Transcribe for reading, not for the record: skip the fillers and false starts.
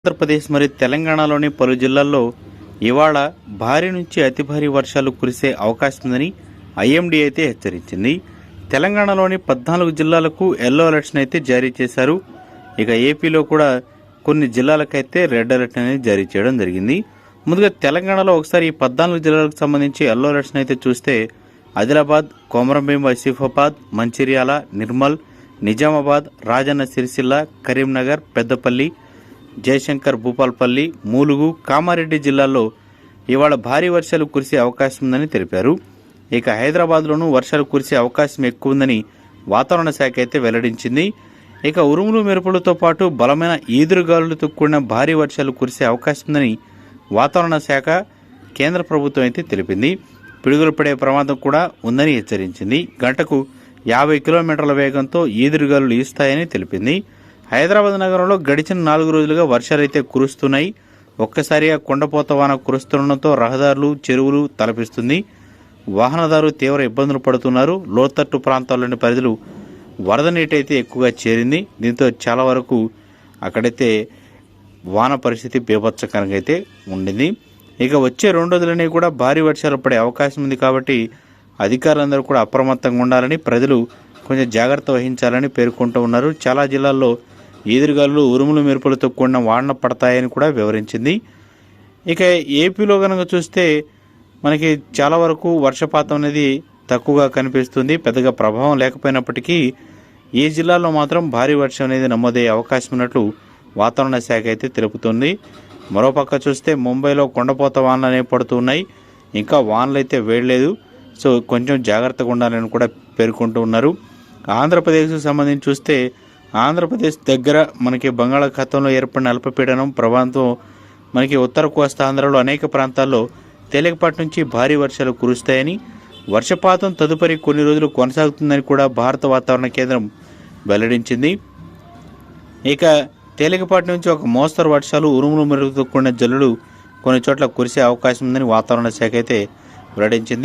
ఆంధ్రప్రదేశ్ మరియు తెలంగాణలోని పలు జిల్లాల్లో ఇవాళ భారీ నుంచి అతి భారీ వర్షాలు కురిసే అవకాశం ఉందని ఐఎండీ అయితే హెచ్చరించింది. తెలంగాణలోని 14 జిల్లాలకు ఎల్లో అలర్ట్స్ అయితే జారీ చేశారు. ఇక ఏపీలో కూడా కొన్ని జిల్లాలకైతే రెడ్ అలర్ట్ అనేది జారీ చేయడం జరిగింది. ముందుగా తెలంగాణలో ఒకసారి ఈ 14 జిల్లాలకు సంబంధించి ఎల్లో అలర్ట్స్ అయితే చూస్తే ఆదిలాబాద్, కొమరంభీం, ఆసిఫాబాద్, మంచిర్యాల, నిర్మల్, నిజామాబాద్, రాజన్న సిరిసిల్ల, కరీంనగర్, పెద్దపల్లి, జయశంకర్, భూపాల్పల్లి, మూలుగు, కామారెడ్డి జిల్లాల్లో ఇవాళ భారీ వర్షాలు కురిసే అవకాశం ఉందని తెలిపారు. ఇక హైదరాబాద్లోనూ వర్షాలు కురిసే అవకాశం ఎక్కువ ఉందని వాతావరణ శాఖ అయితే వెల్లడించింది. ఇక ఉరుములు మెరుపులతో పాటు బలమైన ఈదురుగాలులతో కూడిన భారీ వర్షాలు కురిసే అవకాశం ఉందని వాతావరణ శాఖ కేంద్ర ప్రభుత్వం అయితే తెలిపింది. పిడుగులు పడే ప్రమాదం కూడా ఉందని హెచ్చరించింది. గంటకు 50 కిలోమీటర్ల వేగంతో ఈదురుగాలులు ఈస్తాయని తెలిపింది. హైదరాబాద్ నగరంలో గడిచిన 4 రోజులుగా వర్షాలైతే కురుస్తున్నాయి. ఒక్కసారిగా కుండపోత వాన కురుస్తుండటంతో రహదారులు, చెరువులు తలపిస్తుంది. వాహనదారులు తీవ్ర ఇబ్బందులు పడుతున్నారు. లోతట్టు ప్రాంతాల్లోని ప్రజలు వరద నీటి అయితే ఎక్కువగా చేరింది. దీంతో చాలా వరకు అక్కడైతే వాన పరిస్థితి బీభత్సకరంగా అయితే ఉండింది. ఇక వచ్చే 2 రోజులని కూడా భారీ వర్షాలు పడే అవకాశం ఉంది కాబట్టి అధికారులందరూ కూడా అప్రమత్తంగా ఉండాలని, ప్రజలు కొంచెం జాగ్రత్త వహించాలని పేర్కొంటూ ఉన్నారు. చాలా జిల్లాల్లో ఈదురుగాలు, ఉరుములు మెరుపులతో కూడిన వాన పడతాయని కూడా వివరించింది. ఇక ఏపీలో కనుక చూస్తే మనకి చాలా వరకు వర్షపాతం అనేది తక్కువగా కనిపిస్తుంది. పెద్దగా ప్రభావం లేకపోయినప్పటికీ ఈ జిల్లాలో మాత్రం భారీ వర్షం అనేది నమోదయ్యే అవకాశం ఉన్నట్లు వాతావరణ శాఖ అయితే తెలుపుతుంది. మరోపక్క చూస్తే ముంబైలో కొండపోత వానలు అనేవి పడుతున్నాయి. ఇంకా వానలు అయితే వేయలేదు. సో కొంచెం జాగ్రత్తగా ఉండాలని కూడా పేర్కొంటూ ఉన్నారు. ఆంధ్రప్రదేశ్కు సంబంధించి చూస్తే ఆంధ్రప్రదేశ్ దగ్గర మనకి బంగాళాఖాతంలో ఏర్పడిన అల్పపీడనం ప్రభావంతో మనకి ఉత్తర కోస్తా ఆంధ్రలో అనేక ప్రాంతాల్లో తేలికపాటి నుంచి భారీ వర్షాలు కురుస్తాయని, వర్షపాతం తదుపరి కొన్ని రోజులు కొనసాగుతుందని కూడా భారత వాతావరణ కేంద్రం వెల్లడించింది. ఇక తేలికపాటి నుంచి ఒక మోస్తరు వర్షాలు, ఉరుములు మెరుగుతో కూడిన జల్లులు కొన్ని చోట్ల కురిసే అవకాశం ఉందని వాతావరణ శాఖ అయితే వెల్లడించింది.